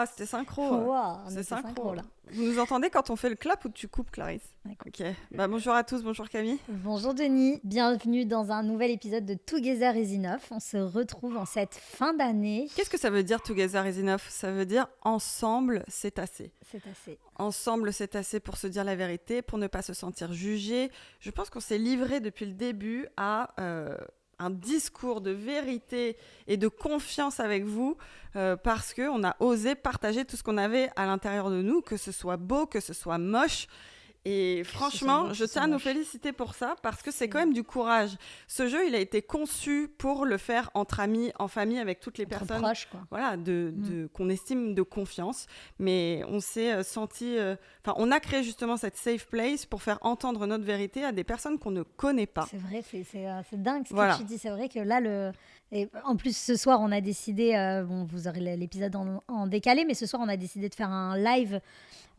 Ah, c'était synchro. Wow, on C'est était synchro. là. Vous nous entendez quand on fait le clap ou tu coupes, Clarisse? Ok. Bonjour à tous, bonjour Camille. Bonjour Denis, bienvenue dans un nouvel épisode de Together is Enough. On se retrouve en cette fin d'année. Qu'est-ce que ça veut dire Together is enough? Ça veut dire ensemble, c'est assez. C'est assez. Ensemble, c'est assez pour se dire la vérité, pour ne pas se sentir jugé. Je pense qu'on s'est livré depuis le début à un discours de vérité et de confiance avec vous parce qu'on a osé partager tout ce qu'on avait à l'intérieur de nous, que ce soit beau, que ce soit moche. Et franchement, je tiens à nous féliciter pour ça parce que c'est quand même du courage. Ce jeu, il a été conçu pour le faire entre amis, en famille, avec toutes les personnes proches, quoi. Voilà, qu'on estime de confiance. Mais on s'est on a créé justement cette safe place pour faire entendre notre vérité à des personnes qu'on ne connaît pas. C'est vrai, c'est dingue ce que tu dis. C'est vrai que là, et en plus, ce soir, on a décidé, vous aurez l'épisode en décalé, mais ce soir, on a décidé de faire un live.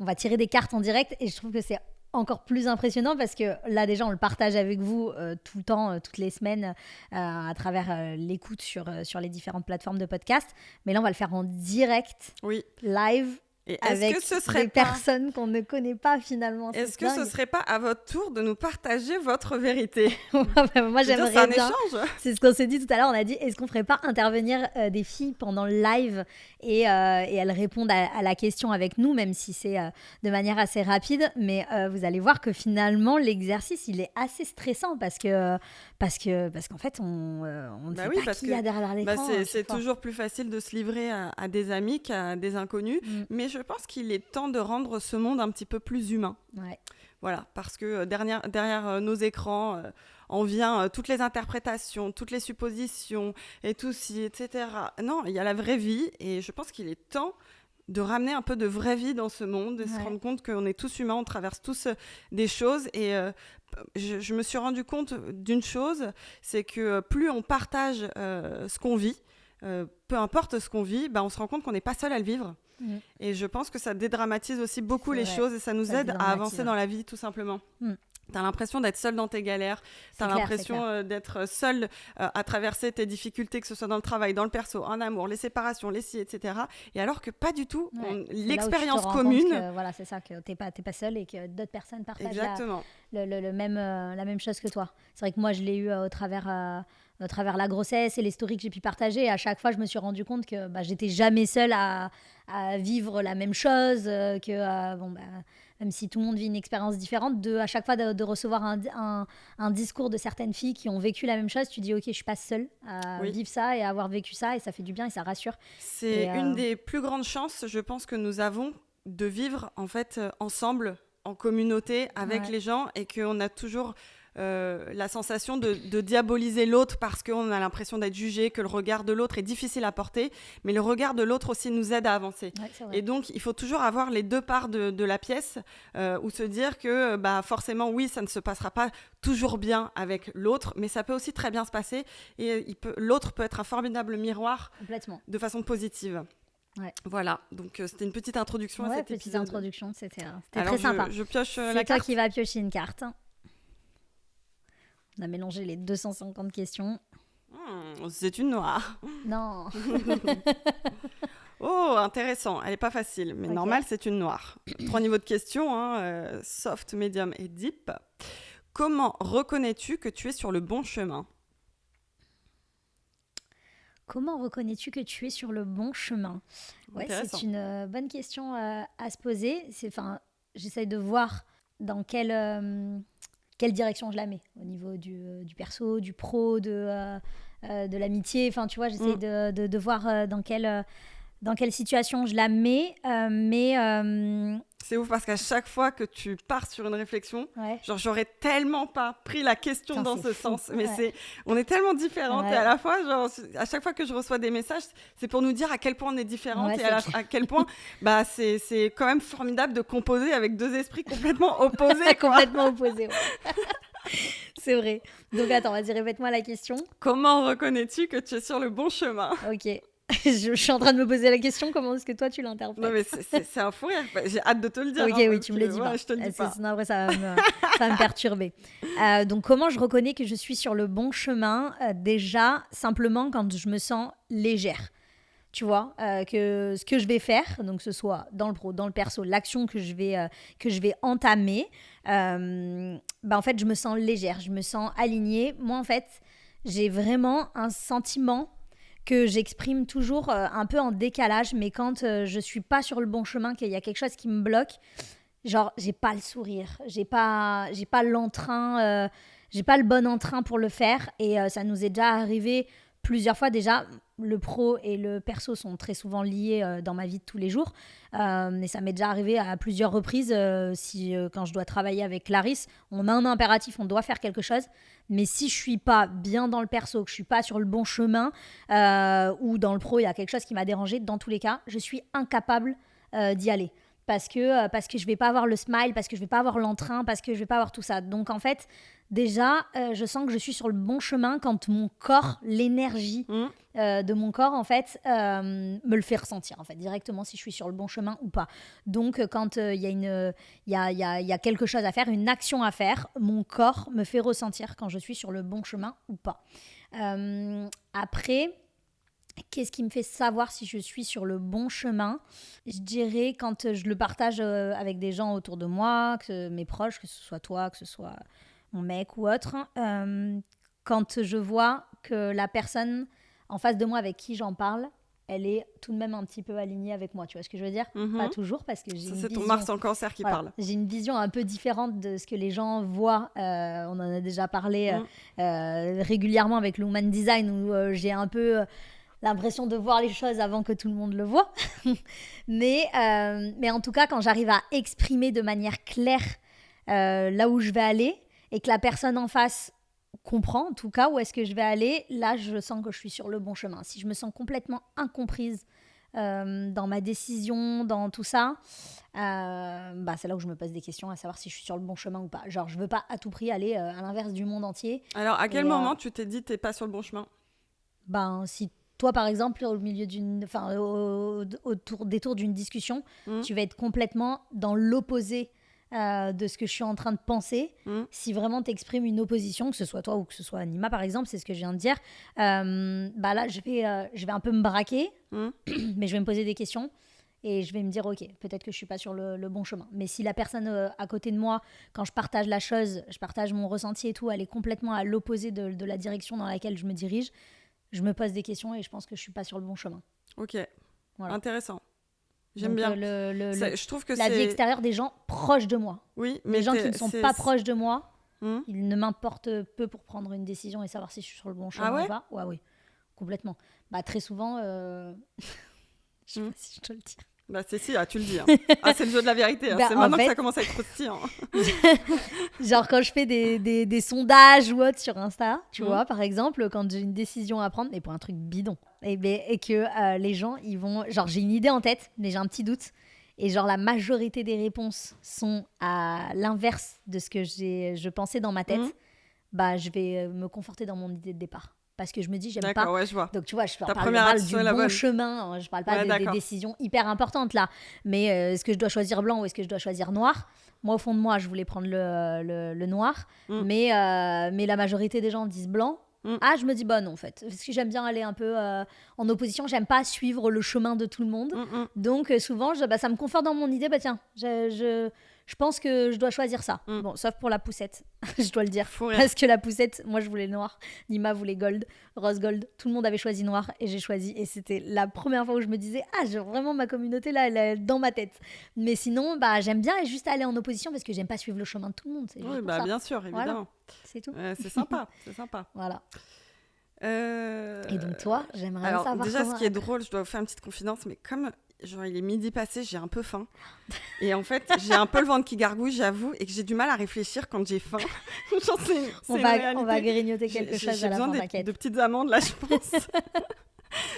On va tirer des cartes en direct et je trouve que c'est encore plus impressionnant parce que là déjà on le partage avec vous tout le temps, toutes les semaines à travers l'écoute sur les différentes plateformes de podcast, mais là on va le faire en direct, live. Et avec des personnes qu'on ne connaît pas finalement. Est-ce que ce serait pas à votre tour de nous partager votre vérité? Moi j'aimerais bien. C'est un échange. C'est ce qu'on s'est dit tout à l'heure. On a dit est-ce qu'on ferait pas intervenir des filles pendant le live et elles répondent à la question avec nous, même si c'est de manière assez rapide. Mais vous allez voir que finalement l'exercice il est assez stressant parce qu'en fait on ne sait pas qui y a derrière l'écran. C'est toujours plus facile de se livrer à des amis qu'à des inconnus. Mais je pense qu'il est temps de rendre ce monde un petit peu plus humain. Ouais. Voilà, parce que derrière nos écrans, on vient toutes les interprétations, toutes les suppositions et tout ci, etc. Non, il y a la vraie vie et je pense qu'il est temps de ramener un peu de vraie vie dans ce monde et se rendre compte qu'on est tous humains, on traverse tous des choses et je me suis rendu compte d'une chose, c'est que plus on partage ce qu'on vit, peu importe ce qu'on vit, on se rend compte qu'on n'est pas seul à le vivre. Et je pense que ça dédramatise aussi beaucoup les choses et ça nous aide à avancer dans la vie tout simplement. T'as l'impression d'être seul dans tes galères, t'as l'impression d'être seul à traverser tes difficultés, que ce soit dans le travail, dans le perso, en amour, les séparations, les si, etc. Et alors que pas du tout, l'expérience commune... Voilà, c'est ça, que t'es pas seul et que d'autres personnes partagent la même chose que toi. C'est vrai que moi, je l'ai eu au travers la grossesse et les stories que j'ai pu partager. Et à chaque fois, je me suis rendu compte que j'étais jamais seule à vivre la même chose, même si tout le monde vit une expérience différente, à chaque fois de recevoir un discours de certaines filles qui ont vécu la même chose, tu dis ok, je suis pas seule à vivre ça et à avoir vécu ça et ça fait du bien et ça rassure. C'est une des plus grandes chances, je pense, que nous avons de vivre en fait ensemble, en communauté, avec les gens et qu'on a toujours... la sensation de diaboliser l'autre parce qu'on a l'impression d'être jugé, que le regard de l'autre est difficile à porter, mais le regard de l'autre aussi nous aide à avancer. Et donc, il faut toujours avoir les deux parts de la pièce ou se dire que forcément, oui, ça ne se passera pas toujours bien avec l'autre, mais ça peut aussi très bien se passer et l'autre peut être un formidable miroir de façon positive. Ouais. Voilà, donc c'était une petite introduction à cet épisode. Introduction, c'était très sympa. Je pioche la carte. C'est toi qui vas piocher une carte. On a mélangé les 250 questions. C'est une noire. Non. Oh, intéressant. Elle n'est pas facile, mais normal, c'est une noire. 3 niveaux de questions, soft, medium et deep. Comment reconnais-tu que tu es sur le bon chemin ? Comment reconnais-tu que tu es sur le bon chemin ? C'est une bonne question à se poser. J'essaye de voir dans quelle direction je la mets au niveau du perso, du pro, de l'amitié. Enfin, tu vois, j'essaye de voir dans quelle situation je la mets. C'est ouf parce qu'à chaque fois que tu pars sur une réflexion, j'aurais tellement pas pris la question dans ce sens. Mais on est tellement différentes et à la fois, à chaque fois que je reçois des messages, c'est pour nous dire à quel point on est différentes et à quel point c'est quand même formidable de composer avec deux esprits complètement opposés. Complètement opposés, C'est vrai. Donc attends, vas-y, répète-moi la question. Comment reconnais-tu que tu es sur le bon chemin ? Ok. Je suis en train de me poser la question, comment est-ce que toi tu l'interprètes ? Non mais c'est un fou rire, j'ai hâte de te le dire. Ok, oui, tu me le dis pas. Je te le dis pas. Sinon après ça va me perturber. Donc comment je reconnais que je suis sur le bon chemin ? Déjà, simplement quand je me sens légère. tu vois, que ce que je vais faire, donc que ce soit dans le pro, dans le perso, l'action que je vais entamer, en fait, je me sens légère, je me sens alignée. Moi, en fait, j'ai vraiment un sentiment que j'exprime toujours un peu en décalage, mais quand je suis pas sur le bon chemin, qu'il y a quelque chose qui me bloque, genre, j'ai pas le sourire, j'ai pas l'entrain, j'ai pas le bon entrain pour le faire, et ça nous est déjà arrivé plusieurs fois. Déjà, le pro et le perso sont très souvent liés dans ma vie de tous les jours. Et ça m'est déjà arrivé à plusieurs reprises. Quand je dois travailler avec Clarisse, on a un impératif, on doit faire quelque chose. Mais si je suis pas bien dans le perso, que je suis pas sur le bon chemin, ou dans le pro, il y a quelque chose qui m'a dérangée, dans tous les cas, je suis incapable d'y aller. Parce que je vais pas avoir le smile, parce que je vais pas avoir l'entrain, parce que je vais pas avoir tout ça. Donc en fait, déjà, je sens que je suis sur le bon chemin quand mon corps, l'énergie de mon corps, en fait, me le fait ressentir, en fait, directement, si je suis sur le bon chemin ou pas. Donc quand il y a quelque chose à faire, une action à faire, mon corps me fait ressentir quand je suis sur le bon chemin ou pas. Après... Qu'est-ce qui me fait savoir si je suis sur le bon chemin ? Je dirais quand je le partage avec des gens autour de moi, mes proches, que ce soit toi, que ce soit mon mec ou autre, quand je vois que la personne en face de moi avec qui j'en parle, elle est tout de même un petit peu alignée avec moi. Tu vois ce que je veux dire ? Pas toujours, parce que j'ai une vision... C'est ton Mars en Cancer qui parle. J'ai une vision un peu différente de ce que les gens voient. On en a déjà parlé régulièrement avec l'Human Design, où j'ai un peu... l'impression de voir les choses avant que tout le monde le voit. mais en tout cas, quand j'arrive à exprimer de manière claire là où je vais aller, et que la personne en face comprend, en tout cas, où est-ce que je vais aller, là, je sens que je suis sur le bon chemin. Si je me sens complètement incomprise dans ma décision, dans tout ça, c'est là où je me pose des questions, à savoir si je suis sur le bon chemin ou pas. Genre, je veux pas à tout prix aller à l'inverse du monde entier. Alors, à quel moment tu t'es dit t'es pas sur le bon chemin ? Si toi, par exemple, au milieu autour des tours d'une discussion, tu vas être complètement dans l'opposé de ce que je suis en train de penser. Si vraiment tu exprimes une opposition, que ce soit toi ou que ce soit Nima, par exemple, c'est ce que je viens de dire, là, je vais un peu me braquer, mais je vais me poser des questions et je vais me dire, ok, peut-être que je suis pas sur le bon chemin. Mais si la personne à côté de moi, quand je partage la chose, je partage mon ressenti et tout, elle est complètement à l'opposé de la direction dans laquelle je me dirige, je me pose des questions et je pense que je suis pas sur le bon chemin. Ok, voilà. Intéressant. J'aime bien. Je trouve que la vie extérieure des gens proches de moi. Oui, mais les gens qui ne sont pas proches de moi, ils ne m'importent peu pour prendre une décision et savoir si je suis sur le bon chemin ou pas. Ouais, oui, complètement. Très souvent, je sais pas si je te le dis. Tu le dis. C'est le jeu de la vérité. C'est maintenant que ça commence à être croustillant. Genre quand je fais des sondages ou autre sur Insta, tu vois, par exemple, quand j'ai une décision à prendre, mais pour un truc bidon, et que les gens, ils vont... Genre, j'ai une idée en tête, mais j'ai un petit doute. Et genre, la majorité des réponses sont à l'inverse de ce que je pensais dans ma tête. Je vais me conforter dans mon idée de départ. Parce que je me dis, j'aime pas. Ouais, je vois. Donc, tu vois, je parle du bon chemin. Je parle pas des décisions hyper importantes, là. Mais est-ce que je dois choisir blanc ou est-ce que je dois choisir noir ? Moi, au fond de moi, je voulais prendre le noir. Mais la majorité des gens disent blanc. Je me dis, non, en fait. Parce que j'aime bien aller un peu en opposition. J'aime pas suivre le chemin de tout le monde. Donc, souvent, ça me conforte dans mon idée. Tiens, je pense que je dois choisir ça. Bon, sauf pour la poussette, je dois le dire. Parce que la poussette, moi, je voulais noir. Nima voulait gold, rose gold. Tout le monde avait choisi noir et j'ai choisi. Et c'était la première fois où je me disais, vraiment, ma communauté, là, elle est dans ma tête. Mais sinon, j'aime bien juste aller en opposition parce que j'aime pas suivre le chemin de tout le monde. C'est juste pour ça. Bien sûr, évidemment. Voilà. C'est tout. C'est sympa, c'est sympa. Voilà. Et donc, toi, j'aimerais savoir déjà, ce qui est drôle, je dois vous faire une petite confidence, mais comme... il est midi passé, j'ai un peu faim. Et en fait, j'ai un peu le ventre qui gargouille, j'avoue, et que j'ai du mal à réfléchir quand j'ai faim. On va grignoter quelque chose à la fin, t'inquiète. J'ai besoin de petites amandes, là, je pense.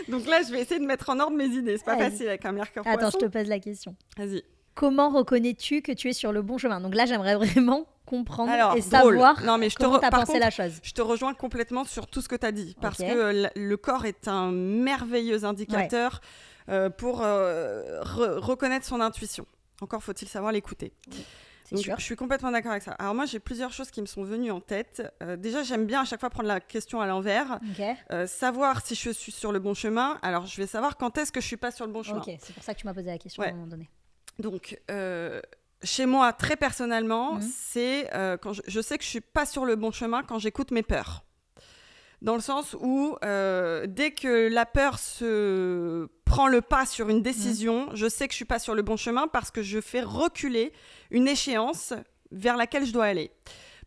Donc là, je vais essayer de mettre en ordre mes idées. C'est pas facile avec un Mercure Poisson. Attends, je te pose la question. Vas-y. Comment reconnais-tu que tu es sur le bon chemin ? Donc là, j'aimerais vraiment comprendre et savoir comment tu as pensé la chose. Je te rejoins complètement sur tout ce que tu as dit. Parce que le corps est un merveilleux indicateur pour reconnaître son intuition. Encore faut-il savoir l'écouter. C'est sûr. Je suis complètement d'accord avec ça. Alors moi, j'ai plusieurs choses qui me sont venues en tête. Déjà, j'aime bien à chaque fois prendre la question à l'envers. Savoir si je suis sur le bon chemin. Alors, je vais savoir quand est-ce que je suis pas sur le bon chemin. Ok, c'est pour ça que tu m'as posé la question à un moment donné. Donc, chez moi, très personnellement, c'est quand je sais que je suis pas sur le bon chemin quand j'écoute mes peurs. Dans le sens où, dès que la peur se prend le pas sur une décision, je sais que je suis pas sur le bon chemin parce que je fais reculer une échéance vers laquelle je dois aller.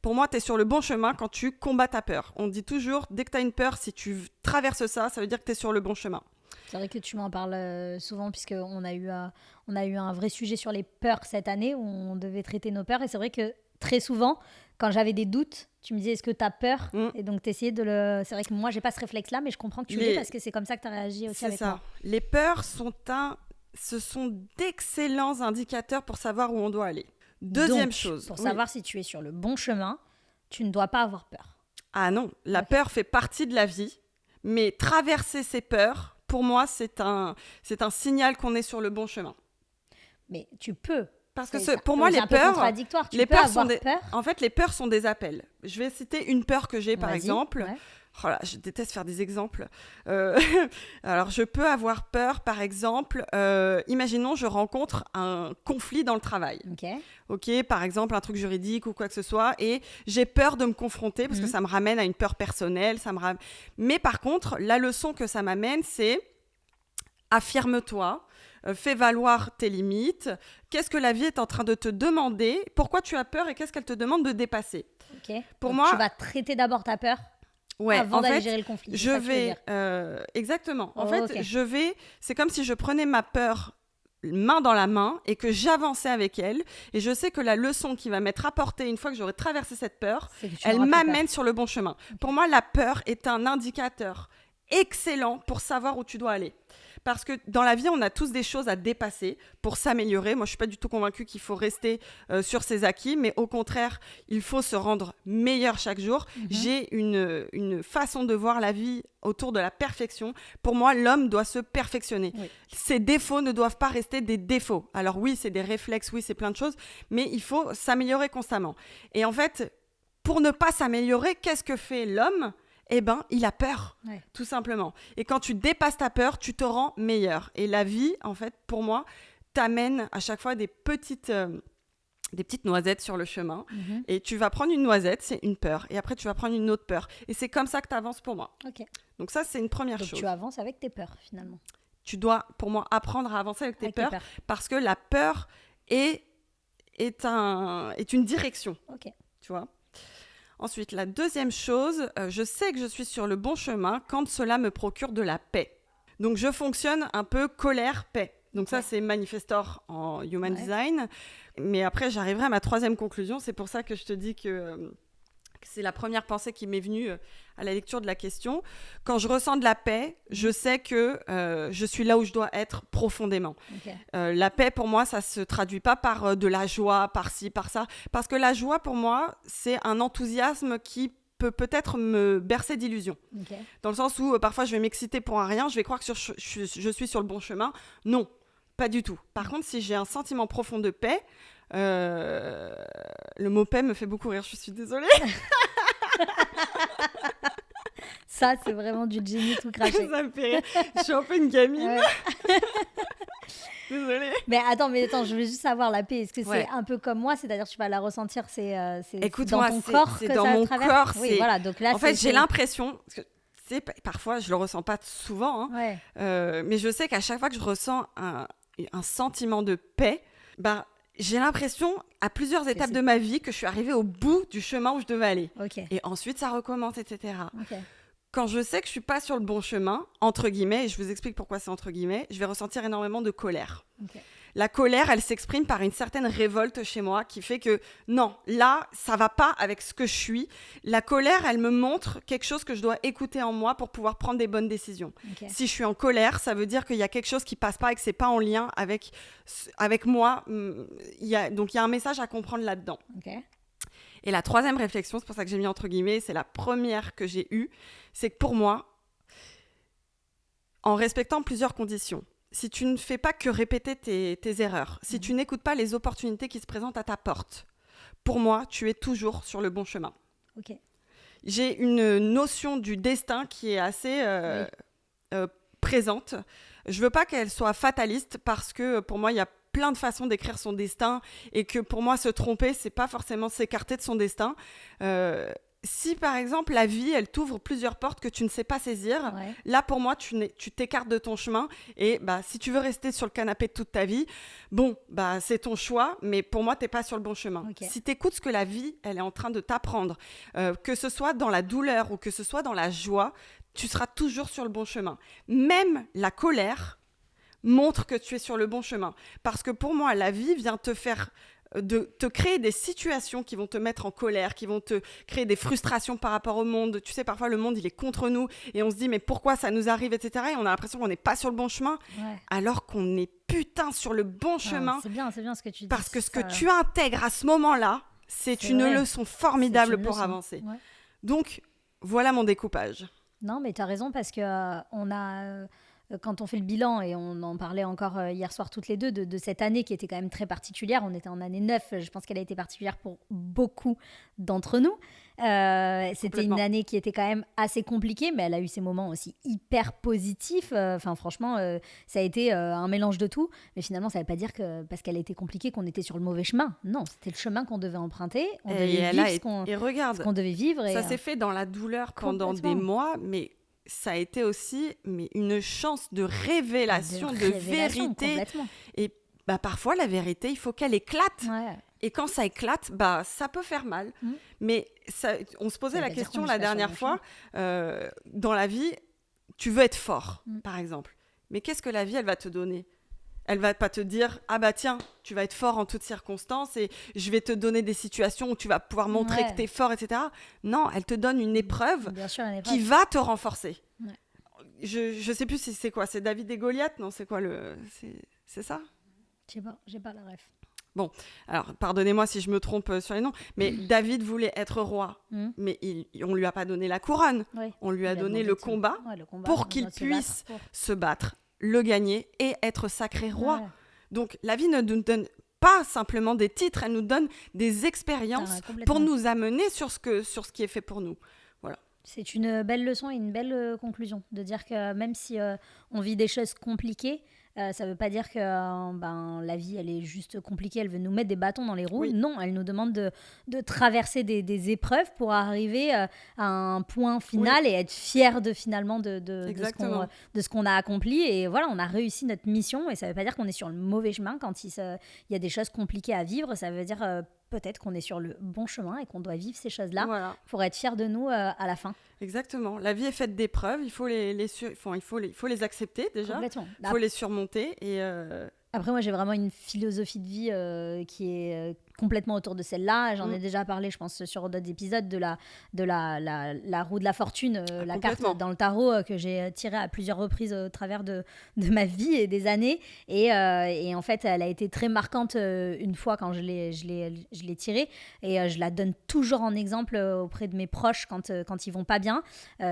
Pour moi, tu es sur le bon chemin quand tu combats ta peur. On dit toujours, dès que tu as une peur, si tu traverses ça, ça veut dire que tu es sur le bon chemin. C'est vrai que tu m'en parles souvent puisqu'on a eu un vrai sujet sur les peurs cette année où on devait traiter nos peurs. Et c'est vrai que très souvent, quand j'avais des doutes, tu me disais, est-ce que tu as peur ? Et donc, tu essayais de le... C'est vrai que moi, je n'ai pas ce réflexe-là, mais je comprends que tu l'aies parce que c'est comme ça que tu as réagi aussi avec moi. Les peurs ce sont d'excellents indicateurs pour savoir où on doit aller. Deuxième chose. Pour savoir si tu es sur le bon chemin, tu ne dois pas avoir peur. Ah non, la peur fait partie de la vie, mais traverser ces peurs, pour moi, c'est un signal qu'on est sur le bon chemin. Mais tu peux. Parce que pour moi, les peurs, peur. En fait, les peurs sont des appels. Je vais citer une peur que j'ai, par exemple. Ouais. Oh là, je déteste faire des exemples. Alors, je peux avoir peur, par exemple, imaginons, je rencontre un conflit dans le travail. Ok, par exemple, un truc juridique ou quoi que ce soit, et j'ai peur de me confronter parce que ça me ramène à une peur personnelle. Mais par contre, la leçon que ça m'amène, c'est affirme-toi. Fais valoir tes limites. Qu'est-ce que la vie est en train de te demander ? Pourquoi tu as peur et qu'est-ce qu'elle te demande de dépasser ? Pour moi, tu vas traiter d'abord ta peur avant d'aller gérer le conflit. Exactement. En fait, c'est comme si je prenais ma peur main dans la main et que j'avançais avec elle. Et je sais que la leçon qui va m'être apportée une fois que j'aurai traversé cette peur, elle m'amène sur le bon chemin. Pour moi, la peur est un indicateur excellent pour savoir où tu dois aller. Parce que dans la vie, on a tous des choses à dépasser pour s'améliorer. Moi, je ne suis pas du tout convaincue qu'il faut rester sur ses acquis, mais au contraire, il faut se rendre meilleur chaque jour. J'ai une façon de voir la vie autour de la perfection. Pour moi, l'homme doit se perfectionner. Ses défauts ne doivent pas rester des défauts. Alors oui, c'est des réflexes, oui, c'est plein de choses, mais il faut s'améliorer constamment. Et en fait, pour ne pas s'améliorer, qu'est-ce que fait l'homme ? Eh ben, il a peur, tout simplement. Et quand tu dépasses ta peur, tu te rends meilleur. Et la vie, en fait, pour moi, t'amène à chaque fois des petites noisettes sur le chemin. Et tu vas prendre une noisette, c'est une peur. Et après, tu vas prendre une autre peur. Et c'est comme ça que tu avances pour moi. Donc ça, c'est une première chose. Tu avances avec tes peurs, finalement. Tu dois, pour moi, apprendre à avancer avec tes peurs. Parce que la peur est une direction. Tu vois ? Ensuite, la deuxième chose, je sais que je suis sur le bon chemin quand cela me procure de la paix. Donc, je fonctionne un peu colère-paix. Donc ça, c'est Manifestor en Human Design. Mais après, j'arriverai à ma troisième conclusion. C'est pour ça que je te dis que c'est la première pensée qui m'est venue à la lecture de la question. Quand je ressens de la paix, je sais que je suis là où je dois être profondément. La paix, pour moi, ça ne se traduit pas par de la joie, par ci, par ça. Parce que la joie, pour moi, c'est un enthousiasme qui peut peut-être me bercer d'illusions. Dans le sens où, parfois, je vais m'exciter pour un rien, je vais croire que je suis sur le bon chemin. Non, pas du tout. Par contre, si j'ai un sentiment profond de paix, le mot paix me fait beaucoup rire, je suis désolée. Ça, c'est vraiment du génie tout craché. Ça me fait rire. Je suis un peu une gamine. Désolée. Mais attends, je veux juste savoir la paix. Est-ce que c'est un peu comme moi, c'est-à-dire que tu vas la ressentir, c'est dans ton corps que dans ça mon traverse. Corps. Oui, voilà. Donc là, en fait, j'ai l'impression. Parfois, je le ressens pas souvent, mais je sais qu'à chaque fois que je ressens un sentiment de paix, j'ai l'impression, à plusieurs étapes de ma vie, que je suis arrivée au bout du chemin où je devais aller. Et ensuite, ça recommence, etc. Quand je sais que je suis pas sur le bon chemin, entre guillemets, et je vous explique pourquoi c'est entre guillemets, je vais ressentir énormément de colère. La colère, elle s'exprime par une certaine révolte chez moi qui fait que non, là, ça va pas avec ce que je suis. La colère, elle me montre quelque chose que je dois écouter en moi pour pouvoir prendre des bonnes décisions. Si je suis en colère, ça veut dire qu'il y a quelque chose qui passe pas et que c'est pas en lien avec moi. Donc, il y a un message à comprendre là-dedans. Et la troisième réflexion, c'est pour ça que j'ai mis entre guillemets, c'est la première que j'ai eue, c'est que pour moi, en respectant plusieurs conditions, si tu ne fais pas que répéter tes erreurs, si tu n'écoutes pas les opportunités qui se présentent à ta porte, pour moi, tu es toujours sur le bon chemin. Ok. J'ai une notion du destin qui est assez présente. Je veux pas qu'elle soit fataliste parce que pour moi, il y a plein de façons d'écrire son destin et que pour moi, se tromper, c'est pas forcément s'écarter de son destin. Si par exemple la vie, elle t'ouvre plusieurs portes que tu ne sais pas saisir, là pour moi, tu t'écartes de ton chemin et si tu veux rester sur le canapé toute ta vie, c'est ton choix, mais pour moi, t'es pas sur le bon chemin. Okay. Si t'écoutes ce que la vie, elle est en train de t'apprendre, que ce soit dans la douleur ou que ce soit dans la joie, tu seras toujours sur le bon chemin. Même la colère montre que tu es sur le bon chemin. Parce que pour moi, la vie vient te créer des situations qui vont te mettre en colère, qui vont te créer des frustrations par rapport au monde. Tu sais, parfois, le monde, il est contre nous et on se dit, mais pourquoi ça nous arrive, etc. Et on a l'impression qu'on n'est pas sur le bon chemin, alors qu'on est putain sur le bon chemin. C'est bien ce que tu dis. Parce que ce que tu intègres à ce moment-là, c'est une leçon formidable pour avancer. Ouais. Donc, voilà mon découpage. Non, mais tu as raison, parce que quand on fait le bilan, et on en parlait encore hier soir toutes les deux, de cette année qui était quand même très particulière. On était en année 9, je pense qu'elle a été particulière pour beaucoup d'entre nous. C'était une année qui était quand même assez compliquée, mais elle a eu ses moments aussi hyper positifs. Franchement, ça a été un mélange de tout. Mais finalement, ça ne veut pas dire que parce qu'elle a été compliquée qu'on était sur le mauvais chemin. Non, c'était le chemin qu'on devait emprunter. On devait vivre ce qu'on devait vivre. Ça s'est fait dans la douleur pendant des mois, mais ça a été aussi une chance de révélation, de vérité. Et parfois, la vérité, il faut qu'elle éclate. Ouais. Et quand ça éclate, ça peut faire mal. Mais on se posait la question la dernière fois, dans la vie, tu veux être fort, par exemple. Mais qu'est-ce que la vie, elle va te donner ? Elle va pas te dire « Ah tiens, tu vas être fort en toutes circonstances et je vais te donner des situations où tu vas pouvoir montrer que tu es fort, etc. » Non, elle te donne une épreuve qui va te renforcer. Ouais. Je sais plus si c'est quoi, c'est David et Goliath ? Non, c'est quoi c'est ça ? Je sais pas, j'ai pas la ref. Bon, alors pardonnez-moi si je me trompe sur les noms, mais David voulait être roi, mais on lui a pas donné la couronne. On lui a donné le combat pour qu'il puisse se battre, le gagner et être sacré roi. Ouais. Donc la vie ne nous donne pas simplement des titres, elle nous donne des expériences pour nous amener sur ce qui est fait pour nous. Voilà. C'est une belle leçon et une belle conclusion de dire que même si on vit des choses compliquées, ça ne veut pas dire que la vie, elle est juste compliquée, elle veut nous mettre des bâtons dans les roues. Oui. Non, elle nous demande de traverser des épreuves pour arriver à un point final et être fier finalement de ce qu'on a accompli. Et voilà, on a réussi notre mission et ça ne veut pas dire qu'on est sur le mauvais chemin quand il y a des choses compliquées à vivre. Ça veut dire peut-être qu'on est sur le bon chemin et qu'on doit vivre ces choses-là pour être fier de nous à la fin. Exactement. La vie est faite d'épreuves, il faut les accepter déjà, il faut les surmonter. Et Après, moi, j'ai vraiment une philosophie de vie qui est complètement autour de celle-là. J'en ai déjà parlé, je pense, sur d'autres épisodes de la roue de la fortune, la carte dans le tarot que j'ai tirée à plusieurs reprises au travers de ma vie et des années. Et en fait, elle a été très marquante une fois quand je l'ai tirée. Et je la donne toujours en exemple auprès de mes proches quand ils vont pas bien.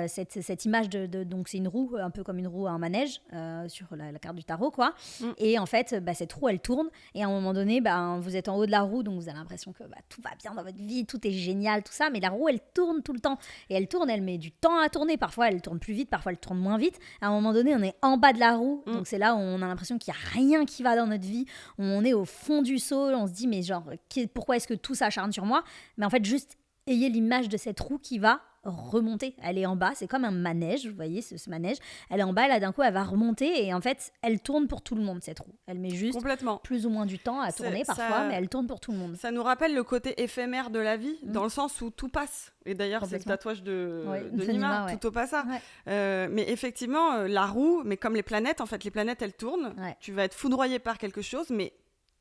Cette image donc c'est une roue, un peu comme une roue à un manège sur la carte du tarot, quoi. Et en fait, cette roue, elle tourne. Et à un moment donné, vous êtes en haut de la roue, donc vous avez l'impression que tout va bien dans votre vie, tout est génial, tout ça, mais la roue, elle tourne tout le temps. Et elle tourne, elle met du temps à tourner. Parfois, elle tourne plus vite, parfois, elle tourne moins vite. À un moment donné, on est en bas de la roue, donc c'est là où on a l'impression qu'il n'y a rien qui va dans notre vie. On est au fond du seau, on se dit, mais genre, pourquoi est-ce que tout s'acharne sur moi ? Mais en fait, juste ayez l'image de cette roue qui va remonter. Elle est en bas, c'est comme un manège, vous voyez ce manège. Elle est en bas, là d'un coup elle va remonter et en fait elle tourne pour tout le monde, cette roue. Elle met juste plus ou moins du temps à tourner parfois, mais elle tourne pour tout le monde. Ça nous rappelle le côté éphémère de la vie, dans le sens où tout passe. Et d'ailleurs c'est le tatouage de Nima, tout au passage. Mais effectivement la roue, mais comme les planètes, en fait les planètes elles tournent, tu vas être foudroyé par quelque chose, mais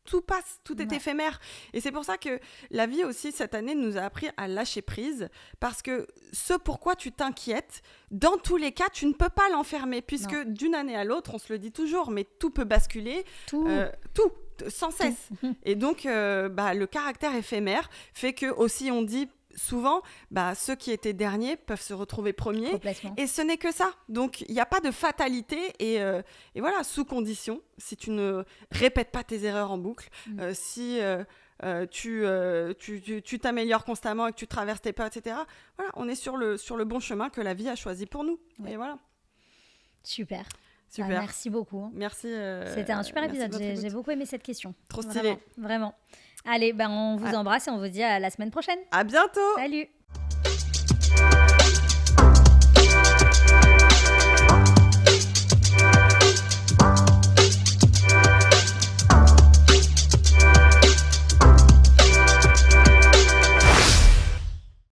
tout passe, tout est éphémère. Et c'est pour ça que la vie aussi, cette année, nous a appris à lâcher prise. Parce que ce pourquoi tu t'inquiètes, dans tous les cas, tu ne peux pas l'enfermer. Puisque d'une année à l'autre, on se le dit toujours, mais tout peut basculer. Tout, sans cesse. Et donc, le caractère éphémère fait que aussi, on dit souvent, ceux qui étaient derniers peuvent se retrouver premiers. Et ce n'est que ça. Donc, il n'y a pas de fatalité. Et voilà, sous condition, si tu ne répètes pas tes erreurs en boucle, si tu t'améliores constamment et que tu traverses tes peurs, etc. Voilà, on est sur le bon chemin que la vie a choisi pour nous. Et voilà. Super. Super. Merci beaucoup. Merci. C'était un super épisode. J'ai beaucoup aimé cette question. Trop stylé. Vraiment. Allez, on vous embrasse et on vous dit à la semaine prochaine. À bientôt. Salut.